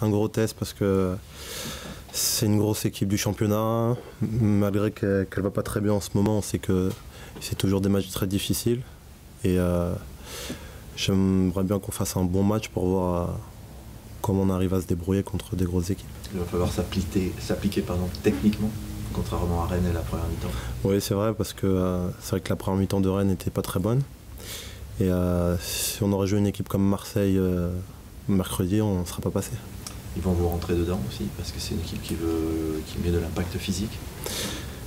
un gros test parce que c'est une grosse équipe du championnat. Malgré qu'elle ne va pas très bien en ce moment, on sait que c'est toujours des matchs très difficiles. Et j'aimerais bien qu'on fasse un bon match pour voir comment on arrive à se débrouiller contre des grosses équipes. Il va falloir s'appliquer techniquement, contrairement à Rennes et la première mi-temps. Oui, c'est vrai, parce que c'est vrai que la première mi-temps de Rennes n'était pas très bonne. Et si on aurait joué une équipe comme Marseille mercredi, on ne serait pas passé. Ils vont vous rentrer dedans aussi, parce que c'est une équipe qui met de l'impact physique.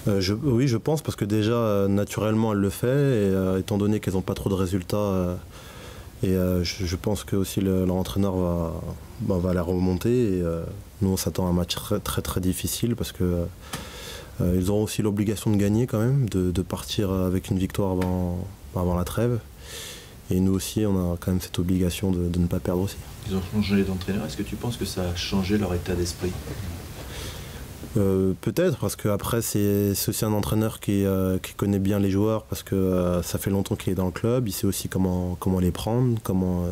Oui, je pense, parce que déjà, naturellement, elle le fait, et étant donné qu'elles n'ont pas trop de résultats, je pense que aussi leur entraîneur va la remonter. Et nous, on s'attend à un match très difficile, parce que ils auront aussi l'obligation de gagner quand même, de partir avec une victoire avant la trêve. Et nous aussi, on a quand même cette obligation de ne pas perdre aussi. Ils ont changé d'entraîneur. Est-ce que tu penses que ça a changé leur état d'esprit ? Peut-être, parce qu'après, c'est aussi un entraîneur qui connaît bien les joueurs, parce que ça fait longtemps qu'il est dans le club. Il sait aussi comment les prendre, comment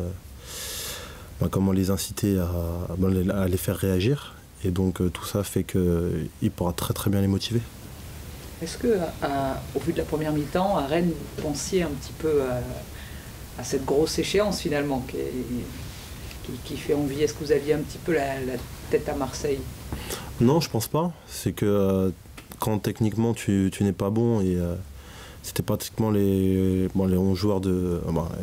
les inciter à les faire réagir. Et donc tout ça fait qu'il pourra très bien les motiver. Est-ce que, au vu de la première mi-temps, à Rennes, vous pensiez un petit peu à cette grosse échéance finalement qui fait envie? Est-ce que vous aviez un petit peu la tête à Marseille? Non, je pense pas. C'est que quand techniquement tu n'es pas bon, et c'était pratiquement les 11 joueurs,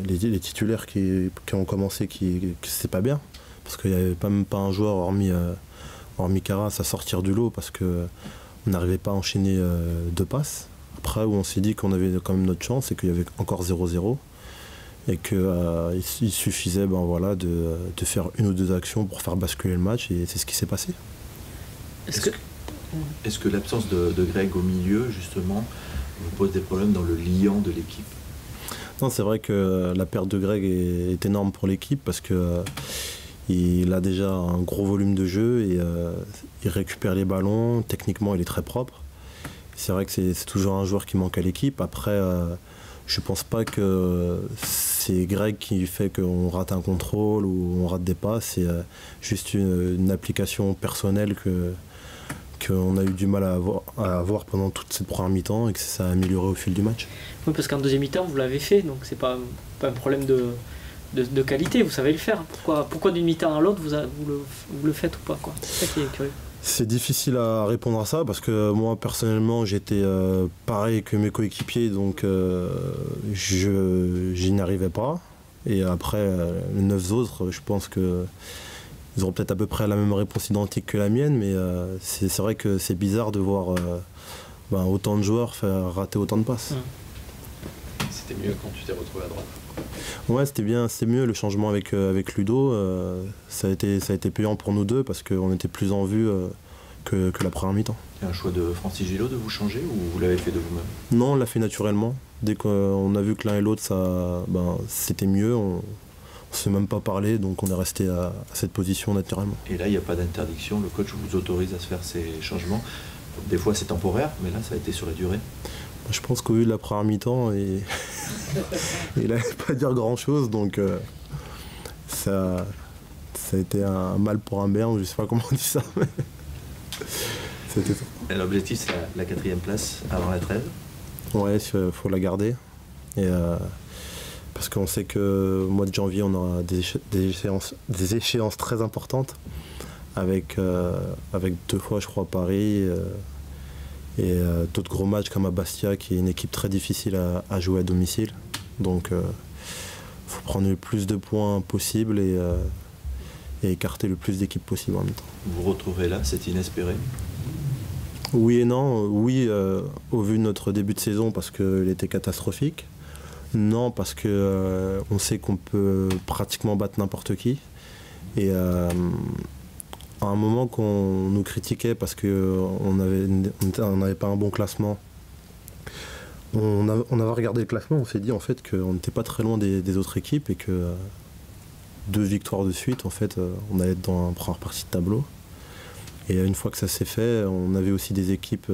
les titulaires qui ont commencé qui c'est pas bien. Parce qu'il n'y avait même pas un joueur hormis Caras à sortir du lot, parce qu'on n'arrivait pas à enchaîner 2 passes. Après, où on s'est dit qu'on avait quand même notre chance et qu'il y avait encore 0-0. Et qu'il suffisait de faire 1 ou 2 actions pour faire basculer le match, et c'est ce qui s'est passé. Est-ce que l'absence de Greg au milieu, justement, vous pose des problèmes dans le liant de l'équipe? Non, c'est vrai que la perte de Greg est énorme pour l'équipe, parce qu'il a déjà un gros volume de jeu, et il récupère les ballons. Techniquement, il est très propre. C'est vrai que c'est toujours un joueur qui manque à l'équipe. Après, je pense pas que c'est Greg qui fait qu'on rate un contrôle ou on rate des passes. C'est juste une application personnelle qu'on a eu du mal à avoir pendant toute cette première mi-temps, et que ça a amélioré au fil du match. Oui, parce qu'en deuxième mi-temps, vous l'avez fait, donc c'est pas un problème de qualité, vous savez le faire. Pourquoi d'une mi-temps à l'autre, vous le faites ou pas, quoi? C'est ça qui est curieux. C'est difficile à répondre à ça, parce que moi personnellement j'étais pareil que mes coéquipiers, donc j'y n'arrivais pas. Et après les 9 autres, je pense qu'ils auront peut-être à peu près la même réponse identique que la mienne, mais c'est vrai que c'est bizarre de voir autant de joueurs faire rater autant de passes. C'était mieux quand tu t'es retrouvé à droite? Ouais, c'était mieux le changement avec Ludo. Ça a été payant pour nous deux, parce qu'on était plus en vue que la première mi-temps. C'est un choix de Francis Gillot de vous changer, ou vous l'avez fait de vous-même? Non, on l'a fait naturellement. Dès qu'on a vu que l'un et l'autre, c'était mieux, on ne s'est même pas parlé, donc on est resté à cette position naturellement. Et là, il n'y a pas d'interdiction, le coach vous autorise à se faire ces changements. Des fois c'est temporaire, mais là ça a été sur la durée. Je pense qu'au vu de la première mi-temps, il n'allait pas dire grand-chose, donc ça a été un mal pour un bien, je ne sais pas comment on dit ça. Mais c'était ça. L'objectif, c'est la 4e place avant la trêve. Ouais, il faut la garder. Et parce qu'on sait que au mois de janvier, on aura des échéances très importantes, avec 2 fois, je crois, Paris. Et d'autres gros matchs comme à Bastia, qui est une équipe très difficile à jouer à domicile. Donc il faut prendre le plus de points possible, et écarter le plus d'équipes possible en même temps. Vous vous retrouvez là, c'est inespéré? Oui et non. Oui, au vu de notre début de saison, parce qu'il était catastrophique. Non, parce qu'on sait qu'on peut pratiquement battre n'importe qui. Et à un moment qu'on nous critiquait parce qu'on n'avait pas un bon classement, on avait regardé le classement, on s'est dit en fait qu'on n'était pas très loin des autres équipes, et que 2 victoires de suite, en fait, on allait être dans la première partie de tableau. Et une fois que ça s'est fait, on avait aussi des équipes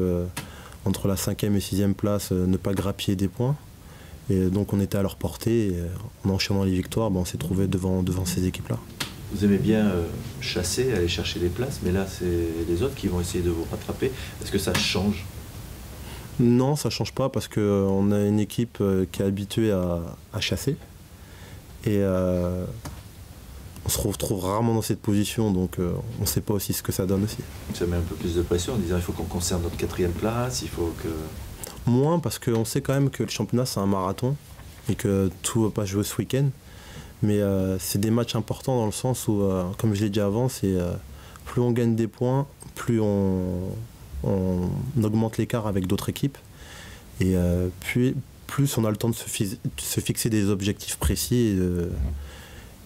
entre la 5e et 6e place, ne pas grappiller des points. Et donc on était à leur portée, et en enchaînant les victoires, on s'est trouvé devant ces équipes-là. Vous aimez bien chasser, aller chercher les places, mais là, c'est les autres qui vont essayer de vous rattraper. Est-ce que ça change? Non, ça change pas parce qu'on a une équipe qui est habituée à chasser. Et on se retrouve rarement dans cette position, donc on ne sait pas aussi ce que ça donne aussi. Ça met un peu plus de pression en disant il faut qu'on conserve notre 4e place, il faut que... Moins parce qu'on sait quand même que le championnat c'est un marathon et que tout ne va pas jouer ce week-end. Mais c'est des matchs importants dans le sens où, comme je l'ai dit avant, c'est plus on gagne des points, plus on augmente l'écart avec d'autres équipes. Et plus on a le temps de se fixer des objectifs précis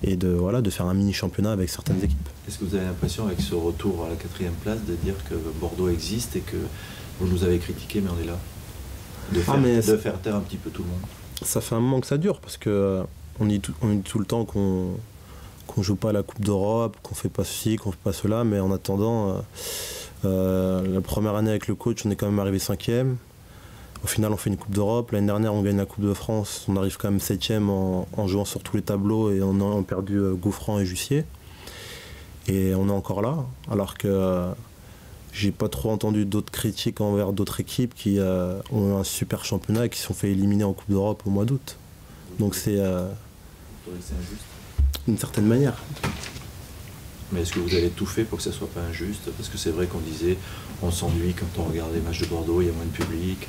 et de faire un mini-championnat avec certaines équipes. Est-ce que vous avez l'impression avec ce retour à la 4e place de dire que Bordeaux existe et que vous nous avez critiqué mais on est là? De faire taire un petit peu tout le monde. Ça fait un moment que ça dure parce que on dit tout le temps qu'on joue pas à la Coupe d'Europe, qu'on fait pas ceci, qu'on fait pas cela, mais en attendant, la première année avec le coach, on est quand même arrivé 5e. Au final, on fait une Coupe d'Europe. L'année dernière, on gagne la Coupe de France. On arrive quand même 7e en jouant sur tous les tableaux et on a perdu Gouffran et Jussier. Et on est encore là, alors que j'ai pas trop entendu d'autres critiques envers d'autres équipes qui ont un super championnat et qui se sont fait éliminer en Coupe d'Europe au mois d'août. Donc c'est injuste d'une certaine manière. Mais est-ce que vous avez tout fait pour que ça soit pas injuste? Parce que c'est vrai qu'on disait on s'ennuie quand on regarde les matchs de Bordeaux, il y a moins de public.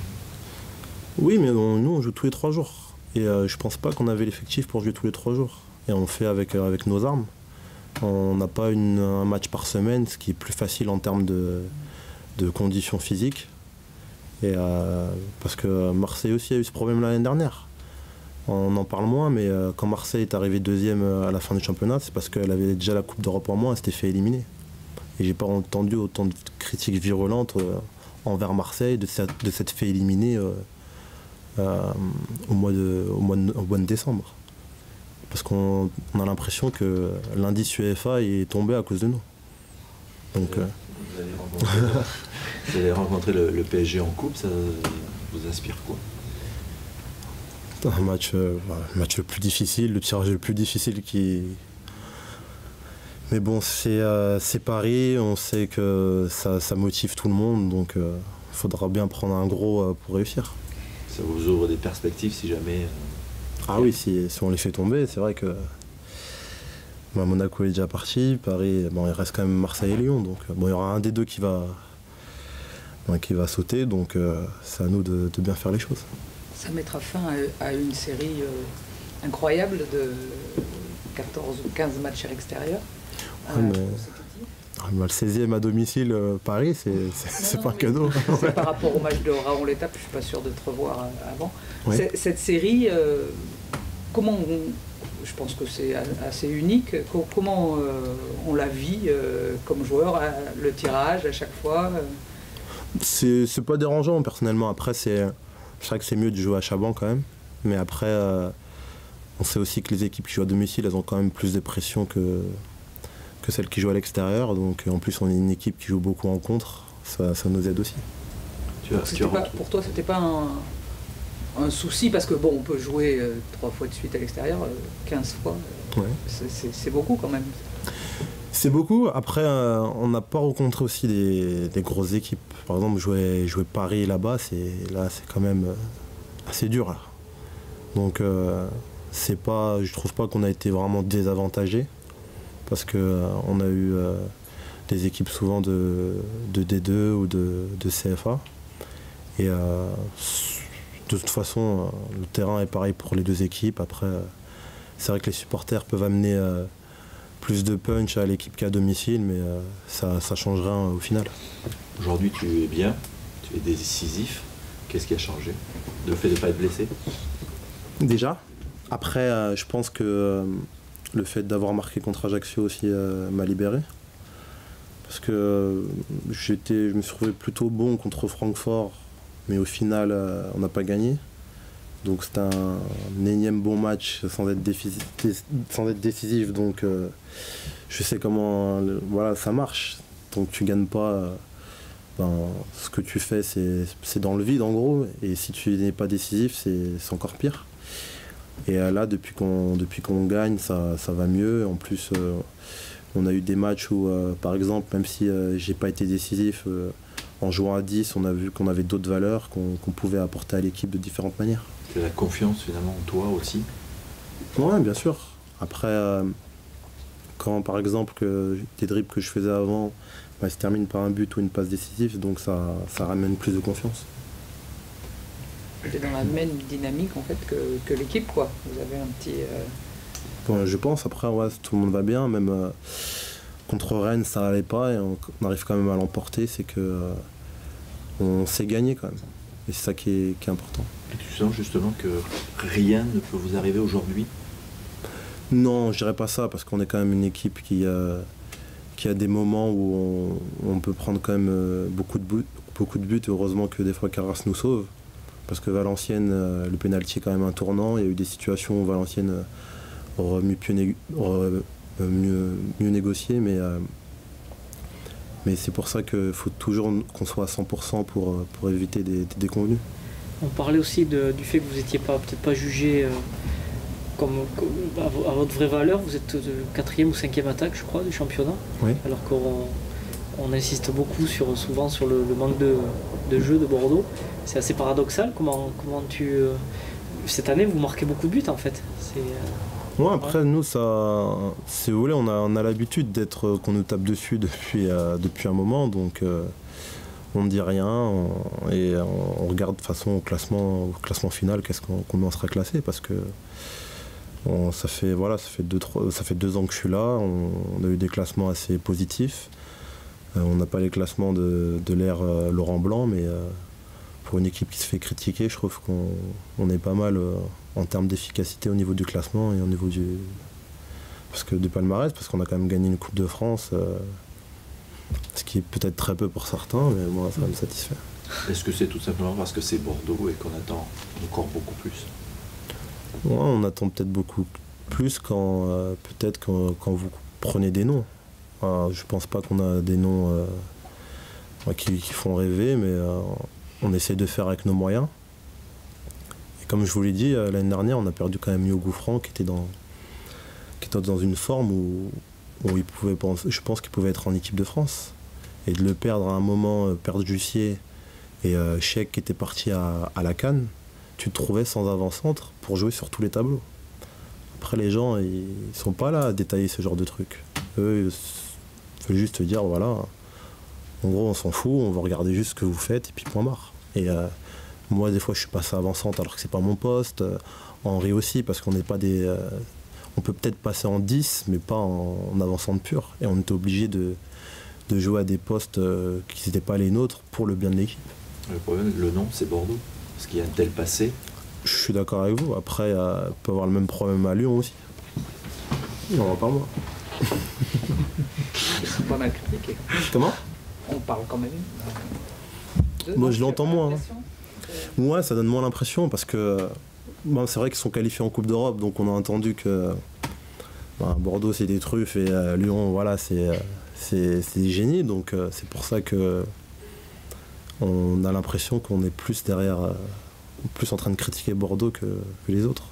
Oui, mais nous on joue tous les 3 jours. Et je pense pas qu'on avait l'effectif pour jouer tous les 3 jours. Et on fait avec nos armes. On n'a pas un match par semaine, ce qui est plus facile en termes de conditions physiques. Et parce que Marseille aussi a eu ce problème l'année dernière. On en parle moins, mais quand Marseille est arrivé 2e à la fin du championnat, c'est parce qu'elle avait déjà la Coupe d'Europe en moins, elle s'était fait éliminer. Et j'ai pas entendu autant de critiques virulentes envers Marseille de s'être fait éliminer au mois de décembre. Parce qu'on a l'impression que l'indice UEFA est tombé à cause de nous. Donc, vous allez rencontrer le PSG en coupe, ça vous inspire quoi? Un match le plus difficile, le tirage le plus difficile qui... Mais bon, c'est Paris, on sait que ça motive tout le monde, donc il faudra bien prendre un gros pour réussir. Ça vous ouvre des perspectives si jamais... Ah oui, si on les fait tomber, c'est vrai que Monaco est déjà parti, Paris, il reste quand même Marseille et Lyon, donc il y aura un des deux qui va sauter, donc c'est à nous de bien faire les choses. Ça mettra fin à une série incroyable de 14 ou 15 matchs à l'extérieur. Le 16e à domicile, Paris, c'est pas un cadeau. C'est par rapport au match de Raon l'étape, je suis pas sûr de te revoir avant. Ouais. Cette série, je pense que c'est assez unique. Comment on la vit comme joueur, le tirage à chaque fois C'est pas dérangeant personnellement. Après, c'est vrai que c'est mieux de jouer à Chaban quand même. Mais après, on sait aussi que les équipes qui jouent à domicile, elles ont quand même plus de pression que celles qui jouent à l'extérieur. Donc en plus, on est une équipe qui joue beaucoup en contre. Ça nous aide aussi. Pour toi, c'était pas un souci parce que bon, on peut jouer 3 fois de suite à l'extérieur, 15 fois. Ouais. C'est beaucoup quand même. C'est beaucoup. Après, on n'a pas rencontré aussi des grosses équipes. Par exemple, jouer Paris là-bas, c'est quand même assez dur. Là. Donc, je trouve pas qu'on a été vraiment désavantagé parce qu'on a eu des équipes souvent de D2 ou de CFA. Et de toute façon, le terrain est pareil pour les deux équipes. Après, c'est vrai que les supporters peuvent amener plus de punch à l'équipe qu'à domicile, mais ça change rien au final. Aujourd'hui, tu es bien, tu es décisif. Qu'est-ce qui a changé? Le fait de ne pas être blessé? Déjà. Après, je pense que le fait d'avoir marqué contre Ajaccio aussi m'a libéré. Parce que je me suis trouvé plutôt bon contre Francfort, mais au final, on n'a pas gagné. Donc c'était un énième bon match sans être décisif. Donc je sais comment ça marche. Donc tu gagnes pas. Ce que tu fais, c'est dans le vide en gros. Et si tu n'es pas décisif, c'est encore pire. Et là, depuis qu'on gagne, ça va mieux. En plus, On a eu des matchs où, par exemple, même si j'ai pas été décisif, en jouant à 10, on a vu qu'on avait d'autres valeurs qu'on pouvait apporter à l'équipe de différentes manières. C'est la confiance finalement en toi aussi? Ouais, bien sûr. Après, quand par exemple des dribbles que je faisais avant se terminent par un but ou une passe décisive, donc ça ramène plus de confiance. C'est dans la même dynamique en fait que l'équipe, quoi. Vous avez un petit... Bon, je pense, après, ouais, tout le monde va bien, même contre Rennes, ça n'allait pas, et on arrive quand même à l'emporter, c'est que on sait gagner quand même. Et c'est ça qui est important. Et tu sens justement que rien ne peut vous arriver aujourd'hui? Non, je dirais pas ça, parce qu'on est quand même une équipe qui a des moments où on peut prendre quand même beaucoup de buts, et heureusement que des fois Carras nous sauve. Parce que Valenciennes, le pénalty est quand même un tournant. Il y a eu des situations où Valenciennes aurait mieux négocié, mais c'est pour ça qu'il faut toujours qu'on soit à 100% pour éviter des déconvenus. On parlait aussi du fait que vous n'étiez peut-être pas jugé à votre vraie valeur. Vous êtes 4e ou 5e attaque, je crois, du championnat. Oui. Alors qu'on insiste beaucoup souvent sur le manque de jeu de Bordeaux. C'est assez paradoxal. Comment cette année, vous marquez beaucoup de buts en fait. Ouais, après nous, ça, si vous voulez, on a l'habitude qu'on nous tape dessus depuis un moment, donc on ne dit rien et on regarde de façon au classement final combien on sera classé, parce que ça fait 2 ans que je suis là, on a eu des classements assez positifs. On n'a pas les classements de l'ère Laurent Blanc, mais pour une équipe qui se fait critiquer, je trouve qu'on est pas mal en termes d'efficacité au niveau du classement et au niveau du palmarès, parce qu'on a quand même gagné une Coupe de France, ce qui est peut-être très peu pour certains, mais moi ça me satisfait. Est-ce que c'est tout simplement parce que c'est Bordeaux et qu'on attend encore beaucoup plus? Ouais, on attend peut-être beaucoup plus quand vous prenez des noms. Je pense pas qu'on a des noms qui font rêver, mais on essaie de faire avec nos moyens. Et comme je vous l'ai dit, l'année dernière, on a perdu quand même Mio Gouffran, qui était dans une forme où je pense qu'il pouvait être en équipe de France. Et de le perdre à un moment, perdre Jussier et Cheikh qui était parti à la CAN, tu te trouvais sans avant-centre pour jouer sur tous les tableaux. Après, les gens, ils sont pas là à détailler ce genre de trucs. Eux, ils veulent juste dire, voilà, en gros, on s'en fout, on va regarder juste ce que vous faites, et puis point barre. Et moi, des fois, je suis passé avant-centre alors que c'est pas mon poste. Henri aussi, parce qu'on n'est pas des... on peut peut-être passer en 10, mais pas en avant-centre pur. Et on était obligé de jouer à des postes qui n'étaient pas les nôtres pour le bien de l'équipe. Le problème, le nom, c'est Bordeaux. Parce qu'il y a un tel passé. Je suis d'accord avec vous. Après, on peut avoir le même problème à Lyon aussi. Non, pas moi. Ils sont pas mal critiqués. Comment? On parle quand même. Moi, je l'entends moins. Ouais, ça donne moins l'impression, parce que c'est vrai qu'ils sont qualifiés en Coupe d'Europe, donc on a entendu que Bordeaux c'est des truffes et Lyon, voilà, c'est des génies, donc c'est pour ça que on a l'impression qu'on est plus derrière, plus en train de critiquer Bordeaux que les autres.